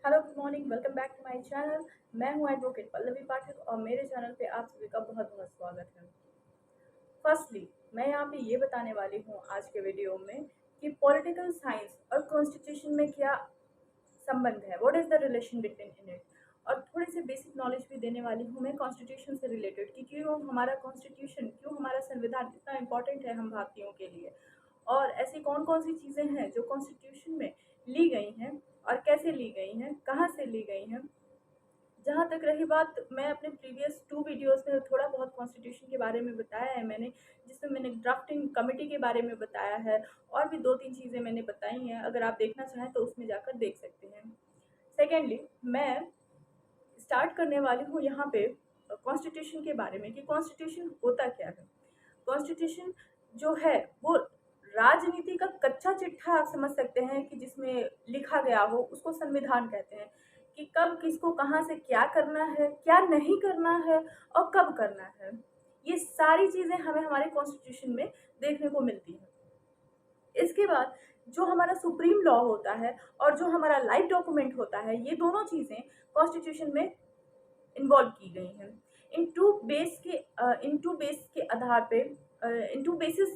Hello, good morning, welcome back to my channel. मैं हूं advocate Pallavi पाठक और मेरे चैनल पे आप सभी का बहुत बहुत स्वागत है। फर्स्टली, मैं यहाँ पे ये बताने वाली हूँ आज के वीडियो में कि पॉलिटिकल साइंस और कॉन्स्टिट्यूशन में क्या संबंध है, what is the relation between in it. और थोड़ी सी बेसिक नॉलेज भी देने वाली हूँ मैं कॉन्स्टिट्यूशन से रिलेटेड कि क्यों हमारा कॉन्स्टिट्यूशन, क्यों हमारा संविधान इतना इम्पोर्टेंट है हम भारतीयों के लिए, और ऐसी कौन कौन सी चीज़ें हैं जो कॉन्स्टिट्यूशन में ली गई हैं और कैसे ली गई हैं, कहाँ से ली गई हैं। जहाँ तक रही बात, मैं अपने प्रीवियस 2 वीडियोज़ में थोड़ा बहुत कॉन्स्टिट्यूशन के बारे में बताया है मैंने, जिसमें मैंने ड्राफ्टिंग कमिटी के बारे में बताया है और भी 2-3 चीज़ें मैंने बताई हैं। अगर आप देखना चाहें तो उसमें जाकर देख सकते हैं। सेकेंडली, मैं स्टार्ट करने वाली हूँ यहाँ पे कॉन्स्टिट्यूशन के बारे में कि कॉन्स्टिट्यूशन होता क्या है। कॉन्स्टिट्यूशन जो है वो राजनीति का कच्चा चिट्ठा आप समझ सकते हैं कि जिसमें लिखा गया हो उसको संविधान कहते हैं, कि कब किसको कहाँ से क्या करना है, क्या नहीं करना है और कब करना है। ये सारी चीज़ें हमें हमारे कॉन्स्टिट्यूशन में देखने को मिलती हैं। इसके बाद जो हमारा सुप्रीम लॉ होता है और जो हमारा लाइव डॉक्यूमेंट होता है, ये दोनों चीज़ें कॉन्स्टिट्यूशन में इन्वॉल्व की गई हैं। इन टू बेस के आधार पे, इन टू बेसिस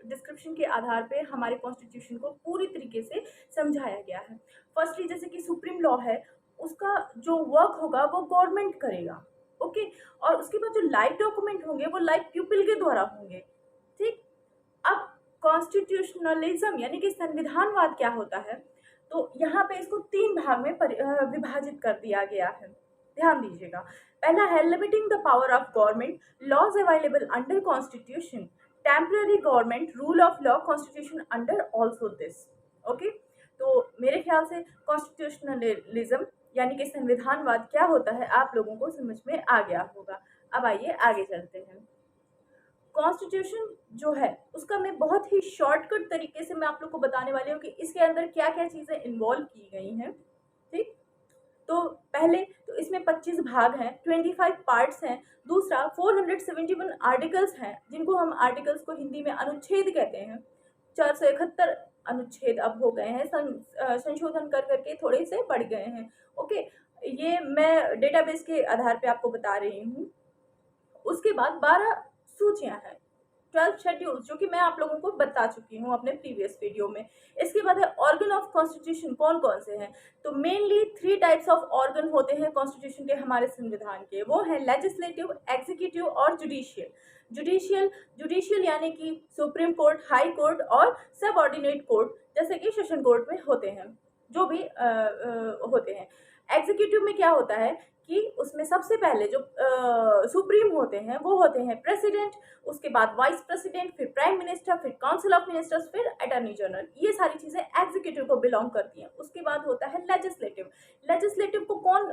डिस्क्रिप्शन के आधार पे हमारे कॉन्स्टिट्यूशन को पूरी तरीके से समझाया गया है। फर्स्टली, जैसे कि सुप्रीम लॉ है, उसका जो वर्क होगा वो गवर्नमेंट करेगा, ओके। और उसके बाद जो लाइव डॉक्यूमेंट होंगे वो लाइव पीपल के द्वारा होंगे, ठीक। अब कॉन्स्टिट्यूशनलिज्म यानी कि संविधानवाद क्या होता है, तो यहाँ पे इसको 3 भाग में विभाजित कर दिया गया है। ध्यान दीजिएगा। पहला है limiting the power of government, laws available under constitution, temporary government, rule of law, constitution under also this, okay. तो मेरे ख्याल से कॉन्स्टिट्यूशनलिज्म यानी कि संविधानवाद क्या होता है आप लोगों को समझ में आ गया होगा। अब आइए आगे चलते हैं। कॉन्स्टिट्यूशन जो है उसका मैं बहुत ही शॉर्टकट तरीके से मैं आप लोग को बताने वाली हूँ कि इसके अंदर क्या क्या चीज़ें इन्वॉल्व की गई हैं, ठीक। तो पहले तो इसमें 25 भाग हैं, 25 पार्ट्स हैं। दूसरा 471 आर्टिकल्स हैं, जिनको हम आर्टिकल्स को हिंदी में अनुच्छेद कहते हैं। 471 अनुच्छेद अब हो गए हैं, संशोधन कर करके थोड़े से बढ़ गए हैं, ओके। ये मैं डेटाबेस के आधार पे आपको बता रही हूँ। उसके बाद 12 सूचियां हैं, 12 शेड्यूल्स, जो कि मैं आप लोगों को बता चुकी हूँ अपने प्रीवियस वीडियो में। इसके बाद है ऑर्गन ऑफ कॉन्स्टिट्यूशन, कौन कौन से हैं। तो मेनली 3 टाइप्स ऑफ ऑर्गन होते हैं कॉन्स्टिट्यूशन के, हमारे संविधान के। वो है लेजिस्लेटिव, एग्जीक्यूटिव और जुडिशियल। जुडिशियल जुडिशियल यानी कि सुप्रीम कोर्ट, हाई कोर्ट और सब ऑर्डिनेट कोर्ट, जैसे कि सेशन कोर्ट में होते हैं, जो भी होते हैं। एग्जीक्यूटिव में क्या होता है कि उसमें सबसे पहले जो सुप्रीम होते हैं वो होते हैं प्रेसिडेंट, उसके बाद वाइस प्रेसिडेंट, फिर प्राइम मिनिस्टर, फिर काउंसिल ऑफ मिनिस्टर्स, फिर अटॉर्नी जनरल। ये सारी चीजें एग्जीक्यूटिव को बिलोंग करती हैं। उसके बाद होता है लेजिस्लेटिव। लेजिस्लेटिव को कौन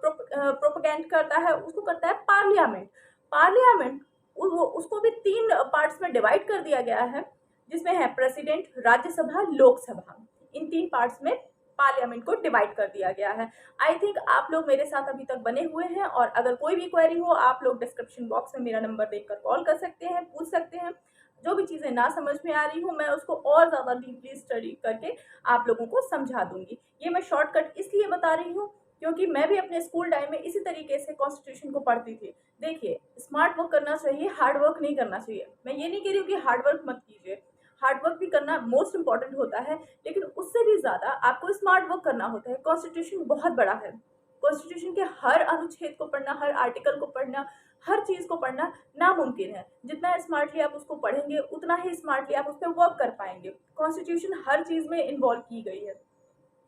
प्रोपोगेंट करता है, उसको करता है पार्लियामेंट। पार्लियामेंट उसको भी 3 पार्ट्स में डिवाइड कर दिया गया है, जिसमें है प्रेसिडेंट, राज्यसभा, लोकसभा। इन 3 पार्ट्स में पार्लियामेंट को डिवाइड कर दिया गया है। आई थिंक आप लोग मेरे साथ अभी तक बने हुए हैं, और अगर कोई भी क्वेरी हो आप लोग डिस्क्रिप्शन बॉक्स में मेरा नंबर देखकर कॉल कर सकते हैं, पूछ सकते हैं। जो भी चीज़ें ना समझ में आ रही हूँ मैं उसको और ज़्यादा डीपली स्टडी करके आप लोगों को समझा दूंगी। ये मैं शॉर्टकट इसलिए बता रही हूँ क्योंकि मैं भी अपने स्कूल टाइम में इसी तरीके से कॉन्स्टिट्यूशन को पढ़ती थी। देखिए, स्मार्ट वर्क करना चाहिए, हार्ड वर्क नहीं करना चाहिए। मैं ये नहीं कह रही हूँ कि हार्ड वर्क मत कीजिए, हार्ड वर्क भी करना मोस्ट इंपॉर्टेंट होता है, लेकिन उससे भी ज़्यादा आपको स्मार्ट वर्क करना होता है। कॉन्स्टिट्यूशन बहुत बड़ा है। कॉन्स्टिट्यूशन के हर अनुच्छेद को पढ़ना, हर आर्टिकल को पढ़ना, हर चीज़ को पढ़ना नामुमकिन है। जितना स्मार्टली आप उसको पढ़ेंगे उतना ही स्मार्टली आप उस पर वर्क कर पाएंगे। कॉन्स्टिट्यूशन हर चीज़ में इन्वॉल्व की गई है।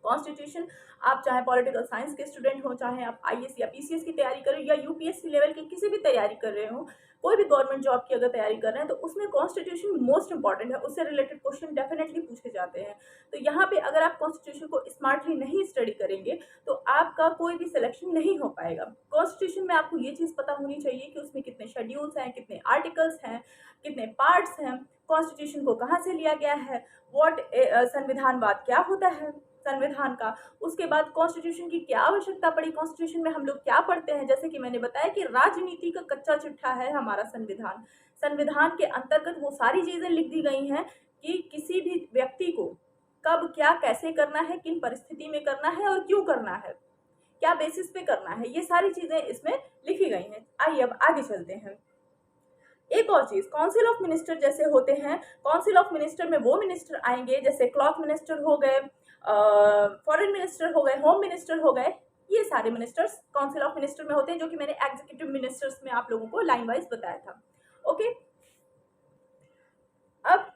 कॉन्स्टिट्यूशन, आप चाहे पॉलिटिकल साइंस के स्टूडेंट हो, चाहे आप आईएएस या पीसीएस की तैयारी करें या यूपीएससी लेवल की किसी भी तैयारी कर रहे हो, कोई भी गवर्नमेंट जॉब की अगर तैयारी कर रहे हैं, तो उसमें कॉन्स्टिट्यूशन मोस्ट इंपॉर्टेंट है। उससे रिलेटेड क्वेश्चन डेफिनेटली पूछे जाते हैं। तो यहाँ पे अगर आप कॉन्स्टिट्यूशन को स्मार्टली नहीं स्टडी करेंगे तो आपका कोई भी सिलेक्शन नहीं हो पाएगा। कॉन्स्टिट्यूशन में आपको ये चीज़ पता होनी चाहिए कि उसमें कितने शेड्यूल्स हैं, कितने आर्टिकल्स हैं, कितने पार्ट्स हैं, कॉन्स्टिट्यूशन को कहाँ से लिया गया है, संविधानवाद क्या होता है संविधान का। उसके बाद कॉन्स्टिट्यूशन की क्या आवश्यकता पड़ी, कॉन्स्टिट्यूशन में हम लोग क्या पढ़ते हैं। जैसे कि मैंने बताया कि राजनीति का कच्चा चिट्ठा है हमारा संविधान। संविधान के अंतर्गत वो सारी चीजें लिख दी गई हैं कि किसी भी व्यक्ति को कब क्या कैसे करना है, किन परिस्थिति में करना है और क्यों करना है, क्या बेसिस पे करना है, ये सारी चीजें इसमें लिखी गई हैं। आइए अब आगे चलते हैं। एक और चीज, काउंसिल ऑफ मिनिस्टर जैसे होते हैं, काउंसिल ऑफ मिनिस्टर में वो मिनिस्टर आएंगे जैसे क्लॉथ मिनिस्टर हो गए, फॉरेन मिनिस्टर हो गए, होम मिनिस्टर हो गए, ये सारे मिनिस्टर्स काउंसिल ऑफ मिनिस्टर में होते हैं, जो कि मैंने एग्जीक्यूटिव मिनिस्टर्स में आप लोगों को लाइन वाइज बताया था। ओके, अब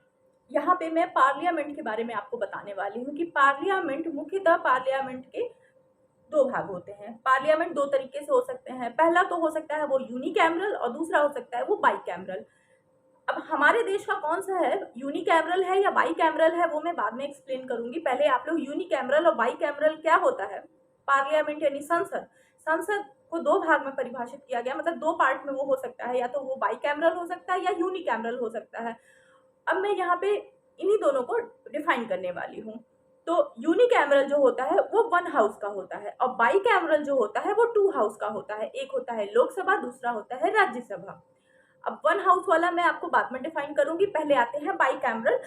यहाँ पे मैं पार्लियामेंट के बारे में आपको बताने वाली हूँ कि पार्लियामेंट, मुख्यतः पार्लियामेंट के दो भाग होते हैं। पार्लियामेंट दो तरीके से हो सकते हैं, पहला तो हो सकता है वो यूनिकैमरल और दूसरा हो सकता है वो बाइकैमरल। अब हमारे देश का कौन सा है, यूनिकैमरल है या बाइकैमरल है, वो मैं बाद में एक्सप्लेन करूंगी। पहले आप लोग यूनिकैमरल और बाइकैमरल क्या होता है। पार्लियामेंट यानी संसद, संसद को दो भाग में परिभाषित किया गया, मतलब दो पार्ट में वो हो सकता है, या तो वो बाइकैमरल हो सकता है या यूनिकैमरल हो सकता है। अब मैं यहाँ पे इन्हीं दोनों को डिफाइन करने वाली हूँ। तो यूनिकैमरल जो होता है वो वन हाउस का होता है और बाइकैमरल जो होता है वो टू हाउस का होता है। एक होता है लोकसभा, दूसरा होता है राज्यसभा। अब वन हाउस वाला मैं आपको बाद में डिफाइन करूंगी, पहले आते हैं बाइकैमरल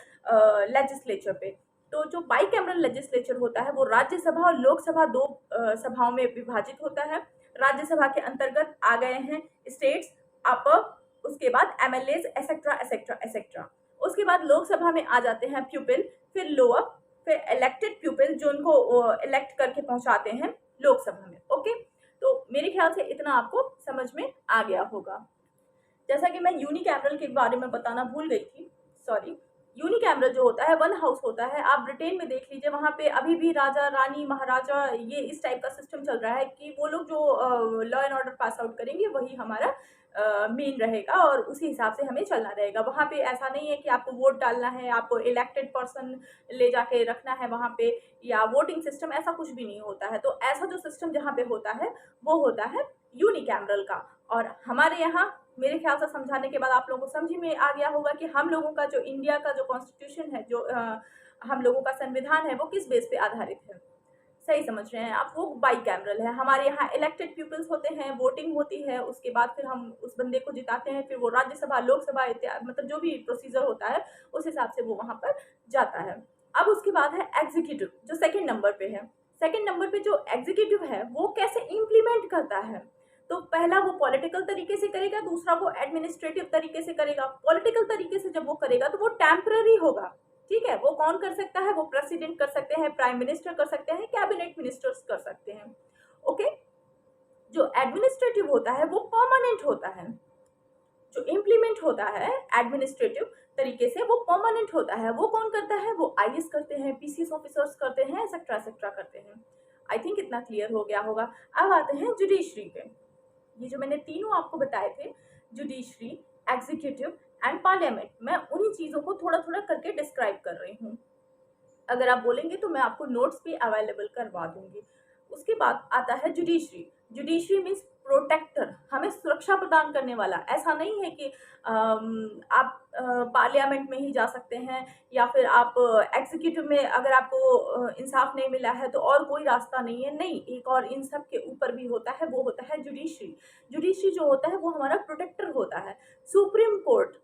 लेजिस्लेचर पे। तो जो बाइकैमरल लेजिस्लेचर होता है वो राज्यसभा और लोकसभा दो सभाओं में विभाजित होता है। राज्यसभा के अंतर्गत आ गए हैं स्टेट्स, अपर, उसके बाद एमएलएज, एसेट्रा एसेट्रा एसेट्रा। उसके बाद लोकसभा में आ जाते हैं प्यूपिल, फिर लोअर, फिर इलेक्टेड प्यूपिल जो उनको इलेक्ट करके पहुंचाते हैं लोकसभा में। ओके, तो मेरे ख्याल से इतना आपको समझ में आ गया होगा। जैसा कि मैं यूनिकैमरल के बारे में बताना भूल गई थी, सॉरी। यूनिकैमरल जो होता है वन हाउस होता है। आप ब्रिटेन में देख लीजिए, वहाँ पे अभी भी राजा रानी महाराजा ये इस टाइप का सिस्टम चल रहा है कि वो लोग जो law and order pass out करेंगे वही हमारा मेन रहेगा और उसी हिसाब से हमें चलना रहेगा। वहाँ पे ऐसा नहीं है कि आपको वोट डालना है, आपको इलेक्टेड पर्सन ले जाके रखना है वहाँ पे, या वोटिंग सिस्टम, ऐसा कुछ भी नहीं होता है। तो ऐसा जो सिस्टम जहाँ पे होता है वो होता है यूनिकैमरल का। और हमारे यहाँ मेरे ख्याल से समझाने के बाद आप लोगों को समझ में आ गया होगा कि हम लोगों का जो इंडिया का जो कॉन्स्टिट्यूशन है, जो हम लोगों का संविधान है, वो किस बेस पे आधारित है। सही समझ रहे हैं आप, वो बाइकैमरल है। हमारे यहाँ इलेक्टेड पीपल्स होते हैं, वोटिंग होती है, उसके बाद फिर हम उस बंदे को जिताते हैं, फिर वो राज्यसभा, लोकसभा इत्यादि, मतलब जो भी प्रोसीजर होता है उस हिसाब से वो वहां पर जाता है। अब उसके बाद है एग्जीक्यूटिव, जो सेकेंड नंबर पे है। सेकेंड नंबर पे जो एग्जीक्यूटिव है वो कैसे इम्प्लीमेंट करता है। तो पहला वो पॉलिटिकल तरीके से करेगा, दूसरा वो एडमिनिस्ट्रेटिव तरीके से करेगा। पॉलिटिकल तरीके से जब वो करेगा तो वो टेम्पररी होगा, ठीक है। वो कौन कर सकता है, वो प्रेसिडेंट कर सकते हैं, प्राइम मिनिस्टर कर सकते हैं, कैबिनेट मिनिस्टर्स कर सकते हैं। ओके, जो एडमिनिस्ट्रेटिव होता है वो परमानेंट होता है। जो इम्प्लीमेंट होता है एडमिनिस्ट्रेटिव तरीके से वो परमानेंट होता है। वो कौन करता है, वो आईएएस करते हैं, पीसीएस ऑफिसर्स करते हैं, एक्सेट्रा एक्सेट्रा करते हैं। आई थिंक इतना क्लियर हो गया होगा। अब आते हैं जुडिशरी पे। ये जो मैंने तीनों आपको बताए थे, जुडिशरी, एग्जीक्यूटिव एंड पार्लियामेंट, मैं उन्हीं चीज़ों को थोड़ा थोड़ा करके डिस्क्राइब कर रही हूँ। अगर आप बोलेंगे तो मैं आपको नोट्स भी अवेलेबल करवा दूंगी। उसके बाद आता है जुडिशरी। जुडिशरी मीन्स प्रोटेक्टर, हमें सुरक्षा प्रदान करने वाला। ऐसा नहीं है कि आप पार्लियामेंट में ही जा सकते हैं, या फिर आप एग्जीक्यूटिव में अगर आपको इंसाफ नहीं मिला है तो और कोई रास्ता नहीं है। नहीं, एक और इन सब के ऊपर भी होता है, वो होता है जुडिशरी। जुडिशरी जो होता है वो हमारा प्रोटेक्टर होता है। सुप्रीम कोर्ट,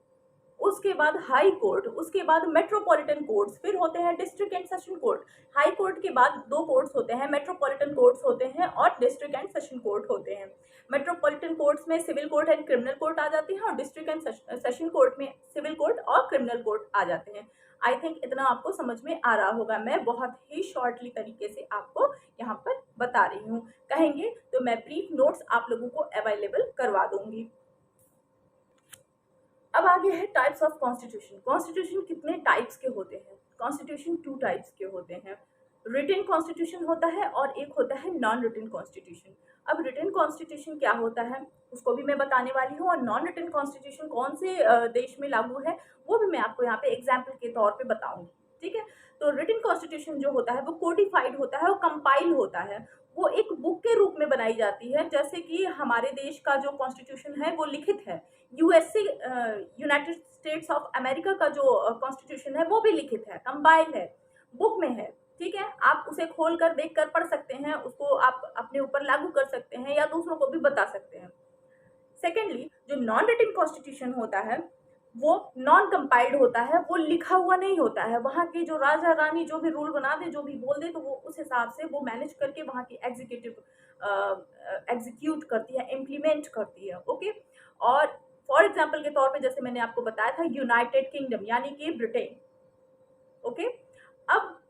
उसके बाद हाई कोर्ट, उसके बाद मेट्रोपॉलिटन कोर्ट्स, फिर होते हैं district and session court. High court के बाद दो कोर्ट्स होते हैं, मेट्रोपॉलिटन कोर्ट्स होते हैं और डिस्ट्रिक्ट एंड सेशन कोर्ट होते हैं। मेट्रोपॉलिटन कोर्ट्स में civil court and criminal court आ जाते हैं और डिस्ट्रिक्ट एंड सेशन कोर्ट में सिविल कोर्ट और क्रिमिनल कोर्ट आ जाते हैं। आई थिंक इतना आपको समझ में आ रहा होगा। मैं बहुत ही शॉर्टली तरीके से आपको यहाँ पर बता रही हूँ। कहेंगे तो मैं ब्रीफ नोट्स आप लोगों को अवेलेबल करवा दूंगी। अब आगे है टाइप्स ऑफ कॉन्स्टिट्यूशन। कॉन्स्टिट्यूशन कितने टाइप्स के होते हैं। कॉन्स्टिट्यूशन टू टाइप्स के होते हैं। रिटन कॉन्स्टिट्यूशन होता है और एक होता है नॉन रिटन कॉन्स्टिट्यूशन। अब रिटन कॉन्स्टिट्यूशन क्या होता है उसको भी मैं बताने वाली हूँ, और नॉन रिटन कॉन्स्टिट्यूशन कौन से देश में लागू है वो भी मैं आपको यहाँ पे एग्जाम्पल के तौर पे बताऊंगी, ठीक है। तो रिटन कॉन्स्टिट्यूशन जो होता है वो कोडिफाइड होता है और कंपाइल होता है। वो एक बुक के रूप में बनाई जाती है, जैसे कि हमारे देश का जो कॉन्स्टिट्यूशन है वो लिखित है। USA, United states of America का जो कॉन्स्टिट्यूशन है वो भी लिखित है, कंपाइल है, बुक में है, ठीक है। आप उसे खोल कर देख कर पढ़ सकते हैं, उसको आप अपने ऊपर लागू कर सकते हैं या दूसरों को भी बता सकते हैं। सेकेंडली, जो नॉन रिटन कॉन्स्टिट्यूशन होता है वो नॉन कंपाइल्ड होता है, वो लिखा हुआ नहीं होता है। वहाँ के जो राजा रानी जो भी रूल बना दे, जो भी बोल दे, तो वो उस हिसाब से वो मैनेज करके वहाँ की एग्जीक्यूट करती है, इम्प्लीमेंट करती है। ओके। और फॉर एग्जाम्पल के तौर पे जैसे मैंने आपको बताया था, यूनाइटेड किंगडम यानी कि ब्रिटेन। ओके। अब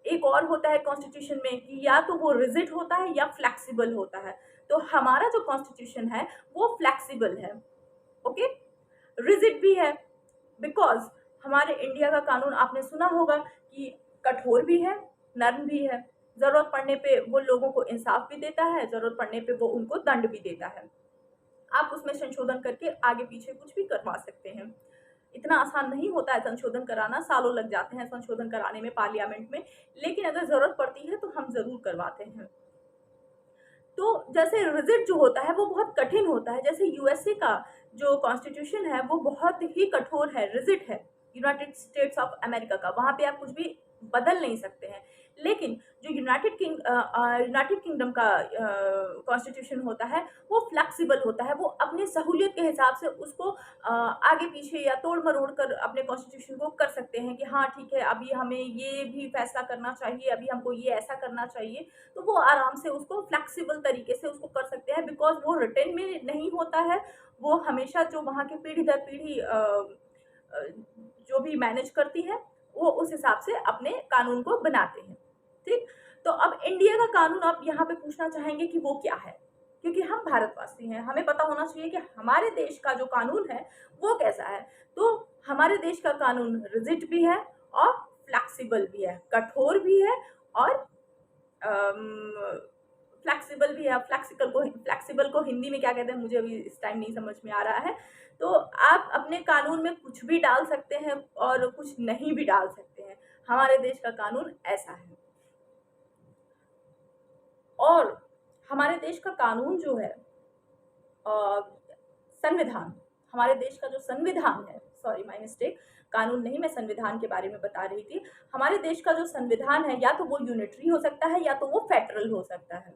एक और होता है कॉन्स्टिट्यूशन में कि या तो वो रिजिड होता है या फ्लेक्सिबल होता है। तो हमारा जो कॉन्स्टिट्यूशन है वो फ्लेक्सिबल है। ओके। रिजिड भी है बिकॉज हमारे इंडिया का कानून आपने सुना होगा कि कठोर भी है, नर्म भी है। जरूरत पड़ने पे वो लोगों को इंसाफ भी देता है, जरूरत पड़ने पे वो उनको दंड भी देता है। आप उसमें संशोधन करके आगे पीछे कुछ भी करवा सकते हैं। इतना आसान नहीं होता है संशोधन कराना, सालों लग जाते हैं संशोधन कराने में पार्लियामेंट में, लेकिन अगर जरूरत पड़ती है तो हम जरूर करवाते हैं। तो जैसे रिजिड जो होता है वो बहुत कठिन होता है। जैसे यूएसए का जो कॉन्स्टिट्यूशन है वो बहुत ही कठोर है, रिजिड है, यूनाइटेड स्टेट्स ऑफ अमेरिका का। वहाँ पे आप कुछ भी बदल नहीं सकते हैं। लेकिन जो यूनाइटेड किंगडम का कॉन्स्टिट्यूशन होता है वो फ्लेक्सिबल होता है। वो अपनी सहूलियत के हिसाब से उसको आगे पीछे या तोड़ मरोड़ कर अपने कॉन्स्टिट्यूशन को कर सकते हैं कि हाँ ठीक है, अभी हमें ये भी फैसला करना चाहिए, अभी हमको ये ऐसा करना चाहिए। तो वो आराम से उसको फ्लेक्सिबल तरीके से उसको कर सकते हैं, बिकॉज वो रिटर्न में नहीं होता है। वो हमेशा जो वहाँ की पीढ़ी दर पीढ़ी जो भी मैनेज करती है वो उस हिसाब से अपने कानून को बनाते हैं। ठीक। तो अब इंडिया का कानून आप यहाँ पे पूछना चाहेंगे कि वो क्या है, क्योंकि हम भारतवासी हैं, हमें पता होना चाहिए कि हमारे देश का जो कानून है वो कैसा है। तो हमारे देश का कानून रिजिड भी है और फ्लेक्सिबल भी है, कठोर भी है और फ्लेक्सिबल भी है। फ्लेक्सिबल को हिंदी में क्या कहते हैं मुझे अभी इस टाइम नहीं समझ में आ रहा है। तो आप अपने कानून में कुछ भी डाल सकते हैं और कुछ नहीं भी डाल सकते हैं। हमारे देश का कानून ऐसा है। और हमारे देश का कानून जो है संविधान, हमारे देश का जो संविधान है, सॉरी माय मिस्टेक, कानून नहीं, मैं संविधान के बारे में बता रही थी। हमारे देश का जो संविधान है या तो वो यूनिटरी हो सकता है या तो वो फेडरल हो सकता है।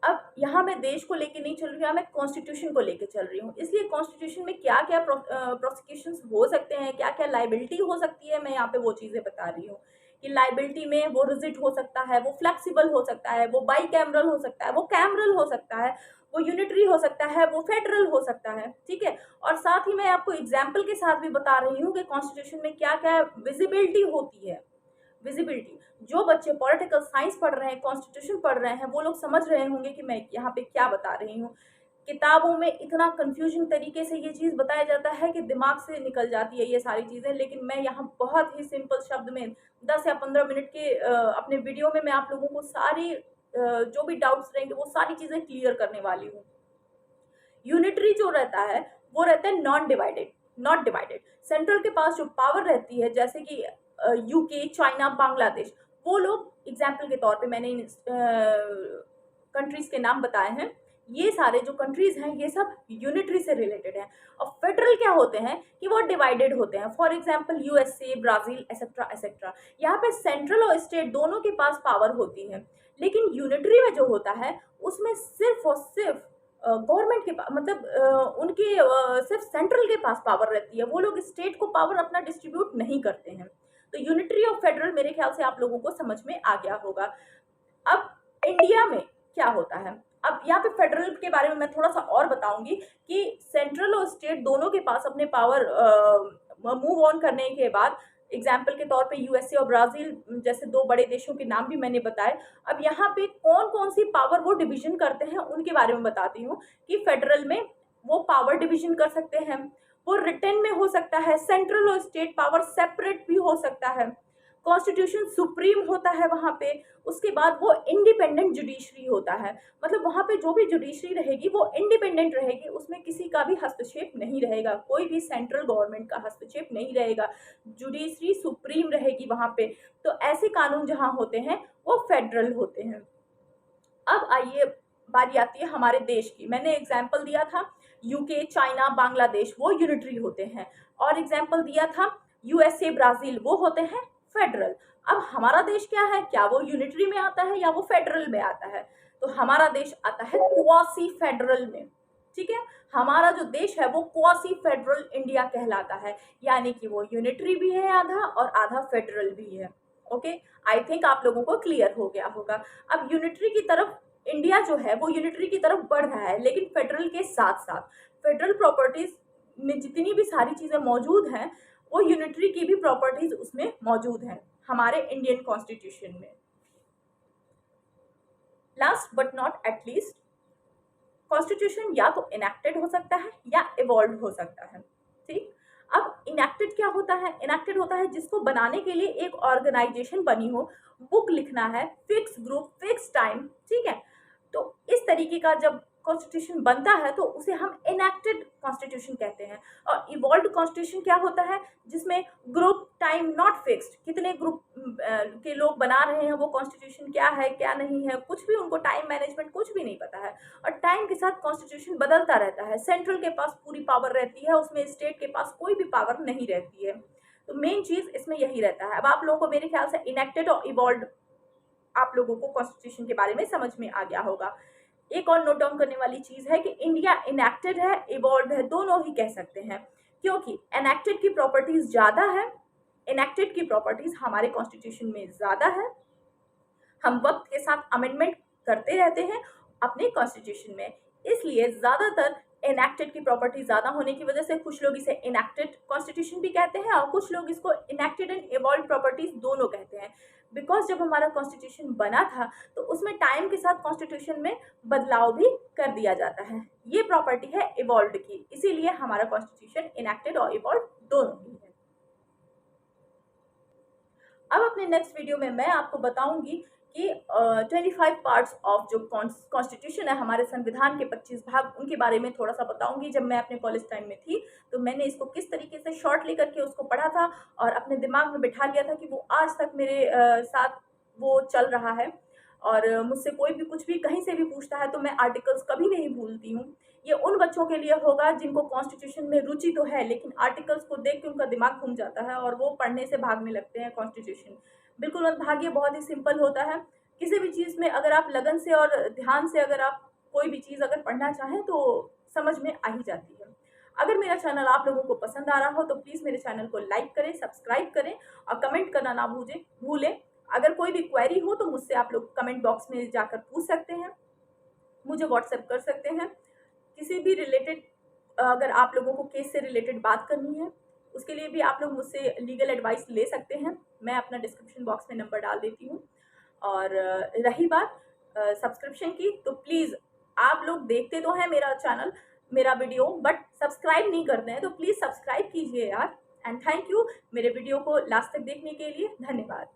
अब यहाँ मैं देश को लेके नहीं चल रही हूँ, मैं कॉन्स्टिट्यूशन को लेके चल रही हूँ। इसलिए कॉन्स्टिट्यूशन में क्या क्या प्रोसिक्यूशंस हो सकते हैं, क्या क्या लाइबिलिटी हो सकती है, मैं यहाँ पे वो चीज़ें बता रही हूँ कि लाइबिलिटी में वो रिजिड हो सकता है, वो फ्लेक्सिबल हो सकता है, वो बाई कैमरल हो सकता है, वो कैमरल हो सकता है, वो यूनिटरी हो सकता है, वो फेडरल हो सकता है। ठीक है। और साथ ही मैं आपको एग्जाम्पल के साथ भी बता रही हूँ कि कॉन्स्टिट्यूशन में क्या क्या विजिबिलिटी होती है। विजिबिलिटी, जो बच्चे पॉलिटिकल साइंस पढ़ रहे हैं, कॉन्स्टिट्यूशन पढ़ रहे हैं, वो लोग समझ रहे होंगे कि मैं यहाँ पे क्या बता रही हूँ। किताबों में इतना कंफ्यूजिंग तरीके से ये चीज़ बताया जाता है कि दिमाग से निकल जाती है ये सारी चीज़ें, लेकिन मैं यहाँ बहुत ही सिंपल शब्द में 10 या 15 मिनट के अपने वीडियो में मैं आप लोगों को सारी जो भी डाउट्स रहेंगे वो सारी चीज़ें क्लियर करने वाली हूँ। यूनिटरी जो रहता है वो रहता है non divided, not divided. Central के पास जो पावर रहती है, जैसे कि यूके, चाइना, बांग्लादेश, वो लोग एग्जाम्पल के तौर पे मैंने इन कंट्रीज के नाम बताए हैं। ये सारे जो कंट्रीज हैं ये सब यूनिटरी से रिलेटेड हैं। और फेडरल क्या होते हैं कि वो डिवाइडेड होते हैं। For example USA, Brazil, etcetera etcetera. यहाँ पे सेंट्रल और स्टेट दोनों के पास पावर होती है, लेकिन यूनिटरी में जो होता है उसमें सिर्फ और सिर्फ गवर्नमेंट के पास, मतलब उनके सिर्फ सेंट्रल के पास पावर रहती है। वो लोग स्टेट को पावर अपना डिस्ट्रीब्यूट नहीं करते हैं। तो यूनिटरी और फेडरल मेरे ख्याल से आप लोगों को समझ में आ गया होगा। अब इंडिया में क्या होता है, अब यहाँ पे फेडरल के बारे में मैं थोड़ा सा और बताऊंगी कि सेंट्रल और स्टेट दोनों के पास अपने पावर मूव ऑन करने के बाद, एग्जाम्पल के तौर पे यूएसए और ब्राजील जैसे दो बड़े देशों के नाम भी मैंने बताए। अब यहाँ पे कौन कौन सी पावर वो डिवीजन करते हैं उनके बारे में बताती हूँ कि फेडरल में वो पावर डिवीजन कर सकते हैं, वो रिटर्न में हो सकता है, सेंट्रल और स्टेट पावर सेपरेट भी हो सकता है, कॉन्स्टिट्यूशन सुप्रीम होता है वहाँ पे। उसके बाद वो इंडिपेंडेंट जुडिशरी होता है, मतलब वहाँ पे जो भी जुडिशरी रहेगी वो इंडिपेंडेंट रहेगी, उसमें किसी का भी हस्तक्षेप नहीं रहेगा, कोई भी सेंट्रल गवर्नमेंट का हस्तक्षेप नहीं रहेगा, जुडिशरी सुप्रीम रहेगी वहाँ पे। तो ऐसे कानून जहाँ होते हैं वो फेडरल होते हैं। अब आइए बारी आती है हमारे देश की। मैंने एग्जाम्पल दिया था यूके, चाइना, बांग्लादेश, वो यूनिटरी होते हैं, और एग्जाम्पल दिया था यूएसए, ब्राजील, वो होते हैं फेडरल। अब हमारा देश क्या है, क्या वो यूनिटरी में आता है या वो फेडरल में आता है? तो हमारा देश आता है क्वासी फेडरल में। ठीक है। हमारा जो देश है वो क्वासी फेडरल इंडिया कहलाता है, यानी कि वो यूनिटरी भी है आधा और आधा फेडरल भी है। ओके, आई थिंक आप लोगों को क्लियर हो गया होगा। अब यूनिटरी की तरफ इंडिया जो है वो यूनिटरी की तरफ बढ़ रहा है, लेकिन फेडरल के साथ साथ फेडरल प्रॉपर्टीज में जितनी भी सारी चीजें मौजूद हैं वो यूनिटरी की भी प्रॉपर्टीज उसमें मौजूद हैं हमारे इंडियन कॉन्स्टिट्यूशन में। Last but not at least, constitution या तो इनैक्टेड हो सकता है या इवॉल्व हो सकता है। ठीक, अब इनैक्टेड क्या होता है? इनैक्टेड होता है जिसको बनाने के लिए एक ऑर्गेनाइजेशन बनी हो, बुक लिखना है, फिक्स ग्रुप, फिक्स टाइम, ठीक है। तो इस तरीके का जब कॉन्स्टिट्यूशन बनता है तो उसे हम इनैक्टेड कॉन्स्टिट्यूशन कहते हैं। और इवॉल्व्ड कॉन्स्टिट्यूशन क्या होता है? जिसमें ग्रुप, टाइम नॉट फिक्स्ड, कितने ग्रुप के लोग बना रहे हैं, वो कॉन्स्टिट्यूशन क्या है क्या नहीं है, कुछ भी उनको टाइम मैनेजमेंट कुछ भी नहीं पता है। और टाइम के साथ कॉन्स्टिट्यूशन बदलता रहता है। सेंट्रल के पास पूरी पावर रहती है, उसमें स्टेट के पास कोई भी पावर नहीं रहती है। तो मेन चीज इसमें यही रहता है। अब आप लोगों को मेरे ख्याल से इनैक्टेड और इवॉल्व्ड आप लोगों को कॉन्स्टिट्यूशन के बारे में समझ में आ गया होगा। एक और नोट डाउन करने वाली चीज है कि इंडिया इनैक्टेड है, इवॉल्व है, दोनों ही कह सकते हैं, क्योंकि एनेक्टेड की प्रॉपर्टीज ज्यादा है, इनैक्टेड की प्रॉपर्टीज हमारे कॉन्स्टिट्यूशन में ज्यादा है। हम वक्त के साथ अमेंडमेंट करते रहते हैं अपने कॉन्स्टिट्यूशन में, इसलिए ज्यादातर इनैक्टेड की प्रॉपर्टी ज्यादा होने की वजह से कुछ लोग इसे इनैक्टेड कॉन्स्टिट्यूशन भी कहते हैं और कुछ लोग इसको इनैक्टेड एंड इवॉल्व प्रॉपर्टीज दोनों कहते हैं। बिकॉज जब हमारा कॉन्स्टिट्यूशन बना था तो उसमें टाइम के साथ कॉन्स्टिट्यूशन में बदलाव भी कर दिया जाता है। ये प्रॉपर्टी है इवॉल्व की, इसीलिए हमारा कॉन्स्टिट्यूशन इनैक्टेड और इवॉल्व दोनों ही है। अब अपने नेक्स्ट वीडियो में मैं आपको बताऊंगी कि 25 पार्ट्स ऑफ जो कॉन्स्टिट्यूशन है, हमारे संविधान के 25 भाग, उनके बारे में थोड़ा सा बताऊंगी। जब मैं अपने कॉलेज टाइम में थी तो मैंने इसको किस तरीके से शॉर्ट लेकर के उसको पढ़ा था और अपने दिमाग में बिठा लिया था कि वो आज तक मेरे साथ वो चल रहा है। और मुझसे कोई भी कुछ भी कहीं से भी पूछता है तो मैं आर्टिकल्स कभी नहीं भूलती हूँ। ये उन बच्चों के लिए होगा जिनको कॉन्स्टिट्यूशन में रुचि तो है, लेकिन आर्टिकल्स को देख के उनका दिमाग घूम जाता है और वो पढ़ने से भागने लगते हैं कॉन्स्टिट्यूशन। बिल्कुल मत भागिए, बहुत ही सिंपल होता है। किसी भी चीज़ में अगर आप लगन से और ध्यान से अगर आप कोई भी चीज़ अगर पढ़ना चाहें तो समझ में आ ही जाती है। अगर मेरा चैनल आप लोगों को पसंद आ रहा हो तो प्लीज़ मेरे चैनल को लाइक करें, सब्सक्राइब करें और कमेंट करना ना भूलें। अगर कोई भी क्वेरी हो तो मुझसे आप लोग कमेंट बॉक्स में जाकर पूछ सकते हैं, मुझे व्हाट्सएप कर सकते हैं। किसी भी रिलेटेड अगर आप लोगों को केस से रिलेटेड बात करनी है उसके लिए भी आप लोग मुझसे लीगल एडवाइस ले सकते हैं। मैं अपना डिस्क्रिप्शन बॉक्स में नंबर डाल देती हूँ। और रही बात सब्सक्रिप्शन की, तो प्लीज़ आप लोग देखते तो हैं मेरा चैनल, मेरा वीडियो, बट सब्सक्राइब नहीं करते हैं, तो प्लीज़ सब्सक्राइब कीजिए यार। एंड थैंक यू मेरे वीडियो को लास्ट तक देखने के लिए। धन्यवाद।